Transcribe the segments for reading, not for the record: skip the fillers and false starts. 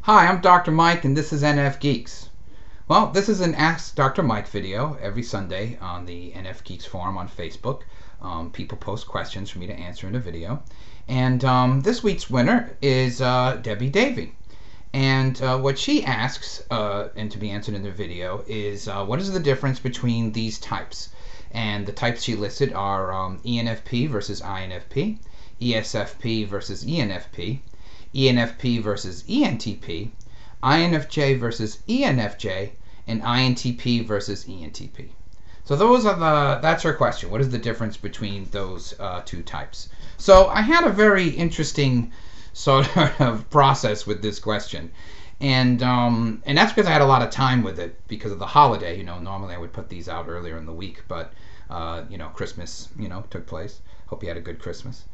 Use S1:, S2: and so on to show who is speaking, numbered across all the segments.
S1: Hi, I'm Dr. Mike and this is NFGeeks. Well, this is an Ask Dr. Mike video every Sunday on the NFGeeks forum on Facebook. People post questions for me to answer in a video. And this week's winner is Debbie Davey. And what she asks, and to be answered in the video, is what is the difference between these types? And the types she listed are ENFP versus INFP, ESFP versus ENFP, ENFP versus ENTP, INFJ versus ENFJ, and INTP versus ENTP. So that's her question. What is the difference between those two types? So I had a very interesting sort of process with this question. And that's because I had a lot of time with it because of the holiday. You know, normally I would put these out earlier in the week, but Christmas, took place. Hope you had a good Christmas.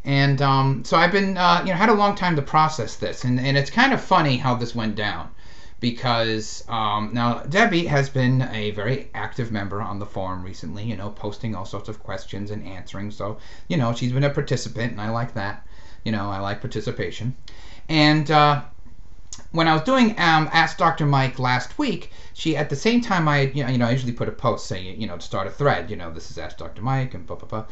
S1: And so I've been, had a long time to process this, and it's kind of funny how this went down, because now Debbie has been a very active member on the forum recently, posting all sorts of questions and answering. So, she's been a participant, and I like that. I like participation. And when I was doing Ask Dr. Mike last week, she, at the same time, I usually put a post saying, to start a thread, this is Ask Dr. Mike and blah, blah, blah.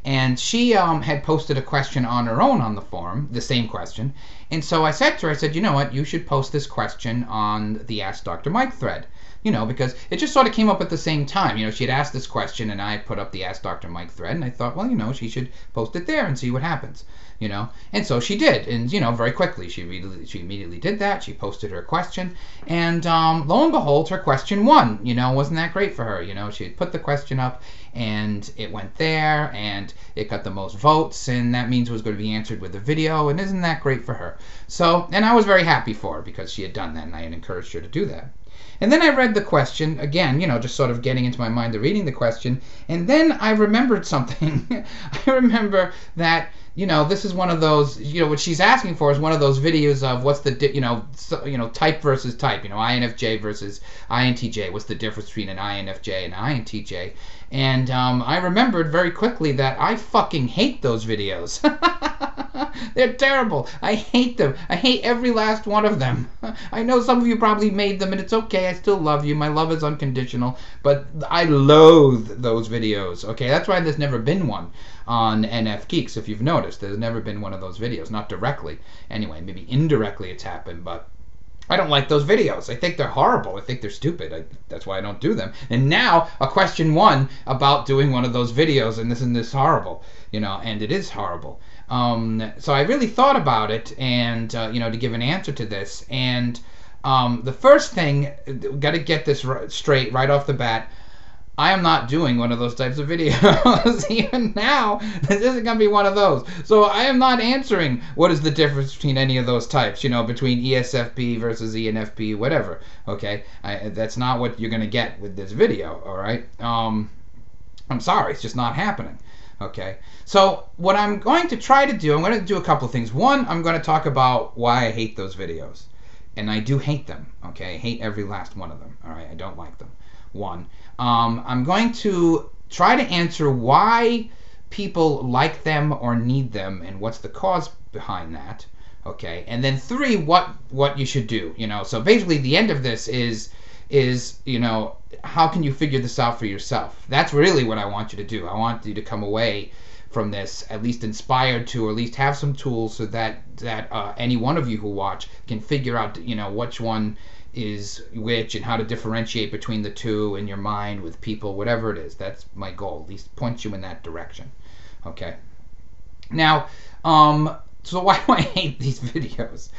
S1: And she had posted a question on her own on the forum, the same question. And so I said to her, I said, you know what, you should post this question on the Ask Dr. Mike thread. Because it just sort of came up at the same time. she had asked this question and I put up the Ask Dr. Mike thread, and I thought, well, she should post it there and see what happens, And so she did, and, very quickly, she immediately did that. She posted her question, and lo and behold, her question won. Wasn't that great for her? She had put the question up, and it went there, and it got the most votes, and that means it was going to be answered with a video, and isn't that great for her? So, and I was very happy for her because she had done that, and I had encouraged her to do that. And then I read the question again, just sort of getting into my mind to reading the question, and then I remembered something. I remember that, this is one of those, what she's asking for is one of those videos of what's the, type versus type, INFJ versus INTJ, what's the difference between an INFJ and INTJ. And I remembered very quickly that I fucking hate those videos. They're terrible. I hate them. I hate every last one of them. I know some of you probably made them, and it's okay. I still love you. My love is unconditional. But I loathe those videos. Okay, that's why there's never been one on NFGeeks. If you've noticed, there's never been one of those videos. Not directly. Anyway, maybe indirectly it's happened, but I don't like those videos. I think they're horrible. I think they're stupid. That's why I don't do them. And now a question won about doing one of those videos, and isn't this horrible? And it is horrible. So I really thought about it, and to give an answer to this. And the first thing, got to get this straight right off the bat. I am not doing one of those types of videos. Even now, this isn't going to be one of those. So I am not answering what is the difference between any of those types, between ESFP versus ENFP, whatever. Okay? That's not what you're going to get with this video, all right? I'm sorry, it's just not happening. Okay? So what I'm going to try to do, I'm going to do a couple of things. One, I'm going to talk about why I hate those videos. And I do hate them, okay? I hate every last one of them, all right? I don't like them. One. I'm going to try to answer why people like them or need them and what's the cause behind that, okay? And then three, what you should do, So basically the end of this is how can you figure this out for yourself? That's really what I want you to do. I want you to come away from this at least inspired to, or at least have some tools so that any one of you who watch can figure out, which one is which and how to differentiate between the two in your mind with people, whatever it is. That's my goal, at least point you in that direction. Okay. Now, so why do I hate these videos?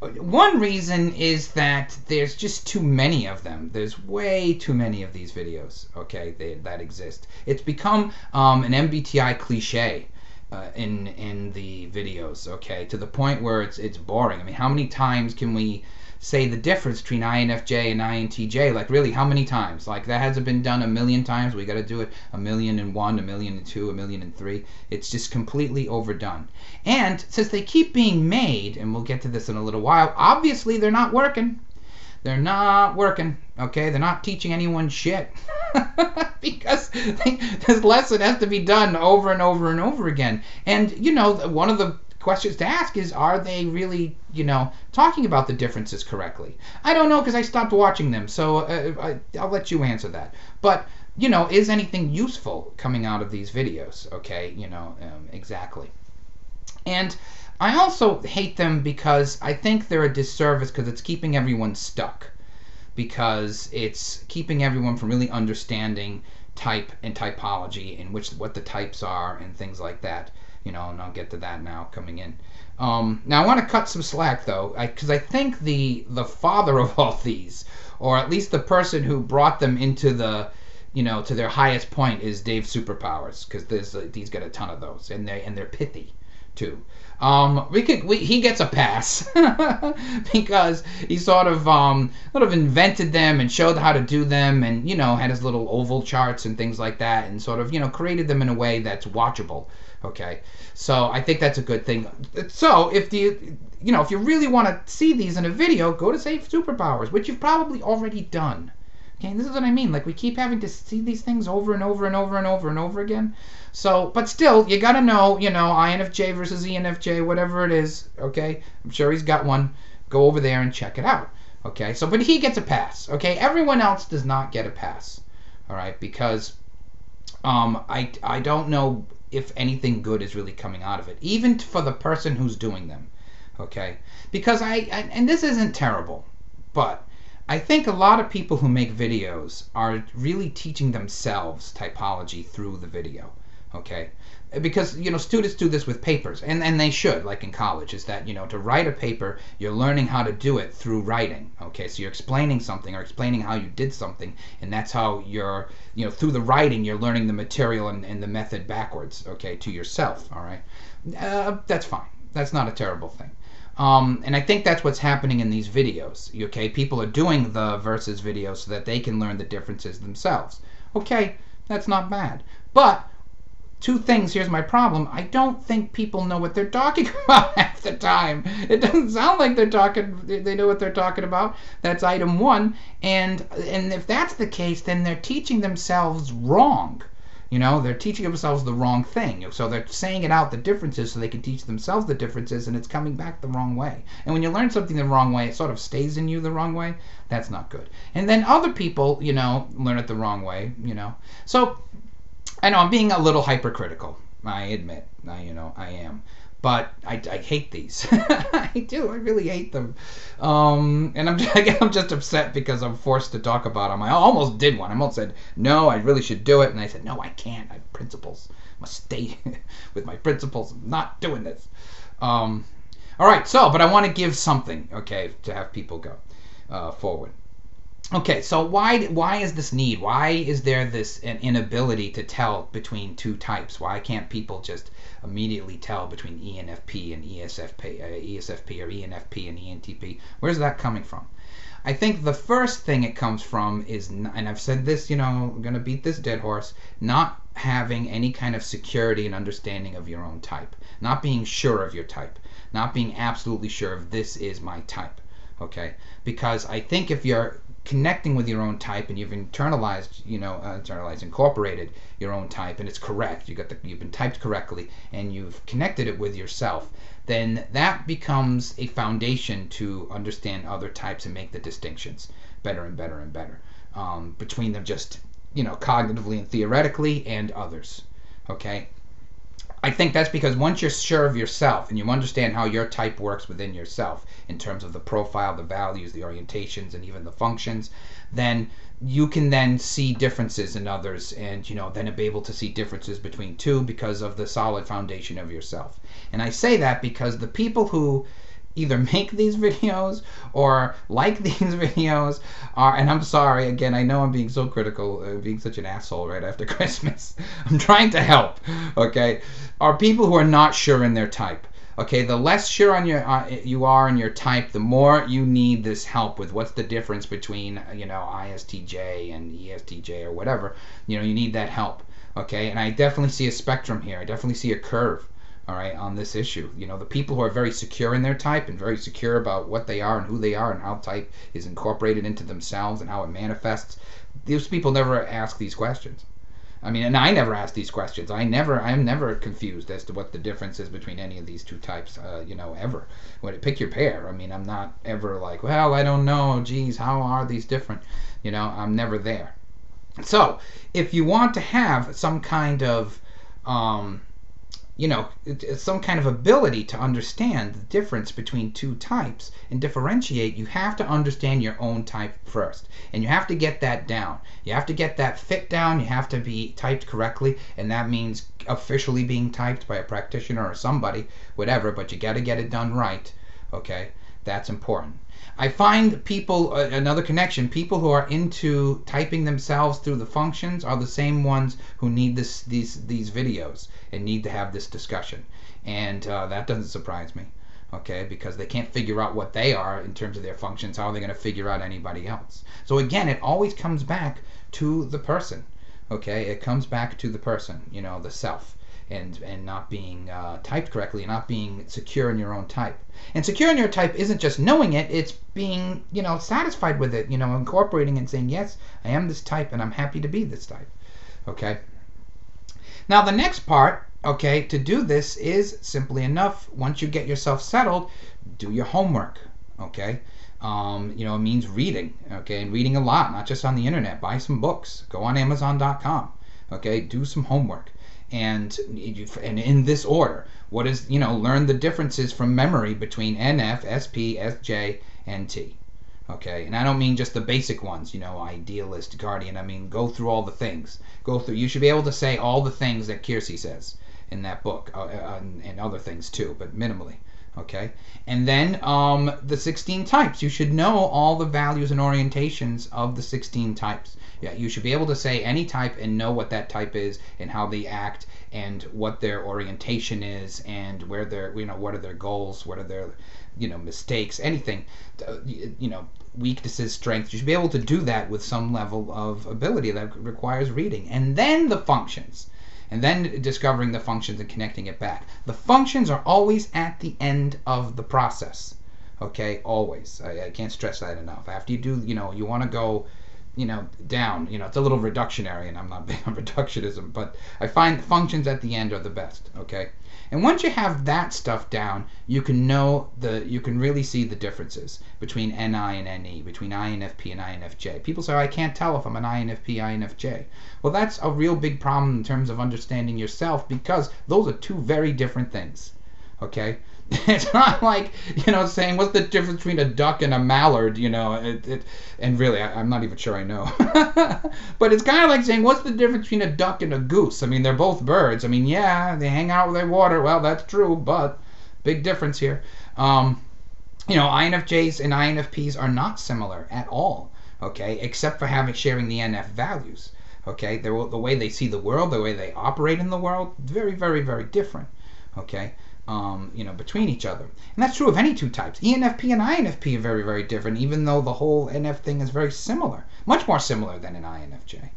S1: One reason is that there's just too many of them. There's way too many of these videos, okay, that exist. It's become an MBTI cliche in the videos, okay, to the point where it's boring. I mean, how many times can we say the difference between INFJ and INTJ? Like, really, how many times? Like, that hasn't been done a million times. We got to do it 1,000,001, 1,000,002, 1,000,003. It's just completely overdone. And since they keep being made, and we'll get to this in a little while, obviously they're not working. They're not working, okay? They're not teaching anyone shit. Because this lesson has to be done over and over and over again. And, you know, one of the questions to ask is, are they really, you know, talking about the differences correctly? I don't know, because I stopped watching them, so I'll let you answer that. But, you know, is anything useful coming out of these videos? Okay, you know, exactly. And I also hate them because I think they're a disservice because it's keeping everyone stuck. Because it's keeping everyone from really understanding type and typology and what the types are and things like that. You know, and I'll get to that now coming in. Now I want to cut some slack though, because I think the father of all these, or at least the person who brought them into the, you know, to their highest point, is Dave Superpowers, because he's got a ton of those, and they're pithy too. He gets a pass because he sort of invented them and showed how to do them, and, you know, had his little oval charts and things like that, and sort of, you know, created them in a way that's watchable. Okay, so I think that's a good thing. So if you really want to see these in a video, go to Save Superpowers, which you've probably already done. Okay, this is what I mean. Like, we keep having to see these things over and over and over and over and over again. So, but still, you gotta know, you know, INFJ versus ENFJ, whatever it is. Okay, I'm sure he's got one. Go over there and check it out. Okay, so, but he gets a pass. Okay, everyone else does not get a pass. All right, because I don't know if anything good is really coming out of it, even for the person who's doing them. Okay, because and this isn't terrible, but I think a lot of people who make videos are really teaching themselves typology through the video. Okay, because, you know, students do this with papers, and they should, like in college, is that, you know, to write a paper, you're learning how to do it through writing. Okay, so you're explaining something or explaining how you did something, and that's how you're, you know, through the writing, you're learning the material and the method backwards, okay, to yourself. All right, that's fine. That's not a terrible thing. And I think that's what's happening in these videos. Okay, people are doing the versus videos so that they can learn the differences themselves. Okay, that's not bad. But two things, here's my problem. I don't think people know what they're talking about half the time. It doesn't sound like they know what they're talking about. That's item one. And if that's the case, then they're teaching themselves wrong. You know, they're teaching themselves the wrong thing. So they're saying it out, the differences, so they can teach themselves the differences, and it's coming back the wrong way. And when you learn something the wrong way, it sort of stays in you the wrong way. That's not good. And then other people, you know, learn it the wrong way, you know. So I know I'm being a little hypercritical. I admit, I am. But I hate these. I do. I really hate them. And I'm just upset because I'm forced to talk about them. I almost did one. I almost said, no, I really should do it. And I said, no, I can't. I have principles. I must stay with my principles. I'm not doing this. All right. So, but I want to give something, okay, to have people go forward. Okay, so why is this need? Why is there an inability to tell between two types? Why can't people just immediately tell between ENFP and ESFP or ENFP and ENTP? Where's that coming from? I think the first thing it comes from is, and I've said this, you know, I'm going to beat this dead horse, not having any kind of security and understanding of your own type. Not being sure of your type. Not being absolutely sure of this is my type. Okay? Because I think if you're connecting with your own type and you've incorporated your own type and it's correct, you've been typed correctly and you've connected it with yourself, then that becomes a foundation to understand other types and make the distinctions better and better and better between them, just, you know, cognitively and theoretically, and others. Okay, I think that's because once you're sure of yourself and you understand how your type works within yourself in terms of the profile, the values, the orientations, and even the functions, then you can then see differences in others, and, you know, then be able to see differences between two because of the solid foundation of yourself. And I say that because the people who either make these videos or like these videos and I'm sorry, again, I know I'm being so critical, being such an asshole right after Christmas. I'm trying to help, okay? Are people who are not sure in their type. Okay, the less sure on your you are in your type, the more you need this help with what's the difference between, you know, ISTJ and ESTJ or whatever. You know, you need that help. Okay, and I definitely see a spectrum here. I definitely see a curve, all right, on this issue. You know, the people who are very secure in their type and very secure about what they are and who they are and how type is incorporated into themselves and how it manifests, these people never ask these questions. I mean, and I never ask these questions. I'm never confused as to what the difference is between any of these two types, you know, ever. When pick your pair, I mean, I'm not ever like, well, I don't know, geez, how are these different? You know, I'm never there. So, if you want to have some kind of, you know, some kind of ability to understand the difference between two types and differentiate, you have to understand your own type first. And you have to get that down. You have to get that fit down. You have to be typed correctly. And that means officially being typed by a practitioner or somebody, whatever, but you got to get it done right. Okay? That's important. I find people, another connection, people who are into typing themselves through the functions are the same ones who need these videos and need to have this discussion. And that doesn't surprise me, okay, because they can't figure out what they are in terms of their functions. How are they going to figure out anybody else? So again, it always comes back to the person, okay? It comes back to the person, you know, the self. And not being typed correctly, and not being secure in your own type. And secure in your type isn't just knowing it, it's being, you know, satisfied with it, you know, incorporating and saying, yes, I am this type and I'm happy to be this type. Okay? Now the next part, okay, to do this is simply enough. Once you get yourself settled, do your homework. Okay? You know, it means reading, okay, and reading a lot, not just on the internet. Buy some books. Go on Amazon.com. Okay? Do some homework. And in this order, what is, you know, learn the differences from memory between NF, SP, SJ, and T. Okay, and I don't mean just the basic ones, you know, idealist, guardian. I mean, go through all the things. Go through. You should be able to say all the things that Kiersey says in that book, and other things too, but minimally. Okay, and then the 16 types. You should know all the values and orientations of the 16 types. Yeah, you should be able to say any type and know what that type is and how they act and what their orientation is and where their, you know, what are their goals, what are their, you know, mistakes, anything, you know, weaknesses, strengths. You should be able to do that with some level of ability that requires reading. And then the functions. And then discovering the functions and connecting it back. The functions are always at the end of the process. Okay, always. I can't stress that enough. After you do, you know, you want to go, you know, down. You know, it's a little reductionary, and I'm not big on reductionism, but I find functions at the end are the best. Okay, and once you have that stuff down, you can know you can really see the differences between NI and NE, between INFP and INFJ. People say, oh, I can't tell if I'm an INFP, INFJ. Well, that's a real big problem in terms of understanding yourself, because those are two very different things. Okay. It's not like, you know, saying what's the difference between a duck and a mallard, you know, and really, I'm not even sure I know. But it's kind of like saying what's the difference between a duck and a goose? I mean, they're both birds. I mean, yeah, they hang out with their water. Well, that's true, but big difference here. You know, INFJs and INFPs are not similar at all, okay, except for sharing the NF values, okay? The way they see the world, the way they operate in the world, very, very, very different, okay? You know, between each other. And that's true of any two types. ENFP and INFP are very, very different, even though the whole NF thing is very similar. Much more similar than an INFJ,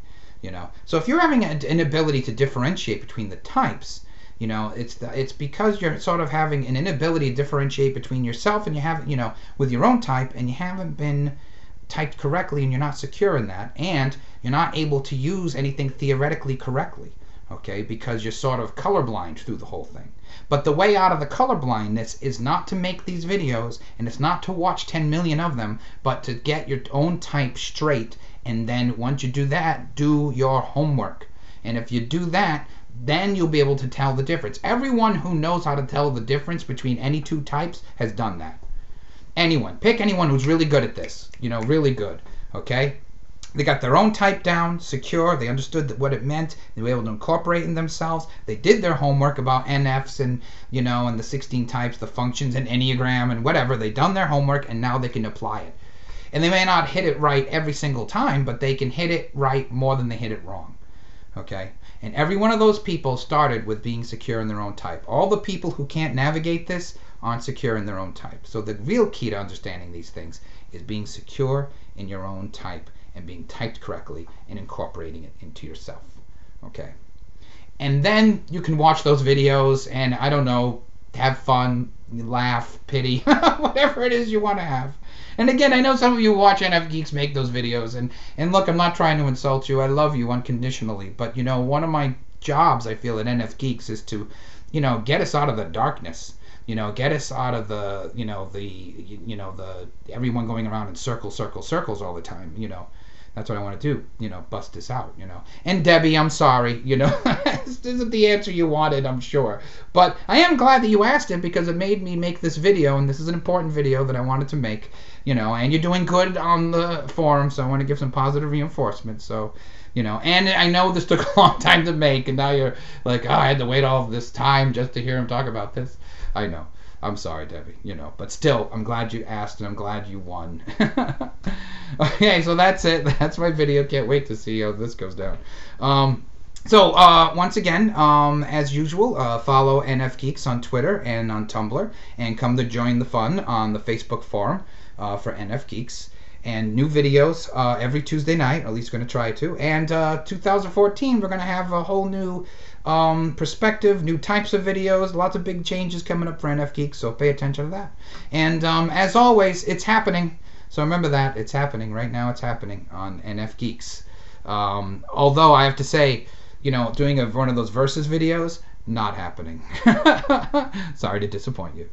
S1: you know. So if you're having an ability to differentiate between the types, you know, it's because you're sort of having an inability to differentiate between yourself and you haven't, you know, with your own type, and you haven't been typed correctly and you're not secure in that, and you're not able to use anything theoretically correctly, okay, because you're sort of colorblind through the whole thing. But the way out of the colorblindness is not to make these videos, and it's not to watch 10 million of them, but to get your own type straight. And then once you do that, do your homework. And if you do that, then you'll be able to tell the difference. Everyone who knows how to tell the difference between any two types has done that. Anyone. Pick anyone who's really good at this. You know, really good. Okay? They got their own type down, secure. They understood what it meant. They were able to incorporate it in themselves. They did their homework about NFs and, you know, and the 16 types, the functions and Enneagram and whatever. They done their homework, and now they can apply it. And they may not hit it right every single time, but they can hit it right more than they hit it wrong. Okay? And every one of those people started with being secure in their own type. All the people who can't navigate this aren't secure in their own type. So the real key to understanding these things is being secure in your own type and being typed correctly and incorporating it into yourself. Okay? And then you can watch those videos and, I don't know, have fun, laugh, pity, whatever it is you want to have. And again, I know some of you watch NFGeeks make those videos, and look, I'm not trying to insult you. I love you unconditionally. But, you know, one of my jobs, I feel, at NFGeeks is to, you know, get us out of the darkness. You know, get us out of the, the everyone going around in circles all the time, you know. That's what I want to do, you know, bust this out, you know. And Debbie, I'm sorry, you know, this isn't the answer you wanted, I'm sure. But I am glad that you asked it, because it made me make this video, and this is an important video that I wanted to make, you know. And you're doing good on the forum, so I want to give some positive reinforcement. So, you know, and I know this took a long time to make, and now you're like, oh, I had to wait all this time just to hear him talk about this. I know. I'm sorry, Debbie, you know, but still, I'm glad you asked, and I'm glad you won. Okay, so that's it. That's my video. Can't wait to see how this goes down. Once again, as usual, follow NFGeeks on Twitter and on Tumblr, and come to join the fun on the Facebook forum for NFGeeks. And new videos every Tuesday night, or at least we're going to try to. And 2014, we're going to have a whole new perspective, new types of videos, lots of big changes coming up for NFGeeks, so pay attention to that. And as always, it's happening. So remember that. It's happening. Right now it's happening on NFGeeks. Although I have to say, you know, doing one of those versus videos, not happening. Sorry to disappoint you.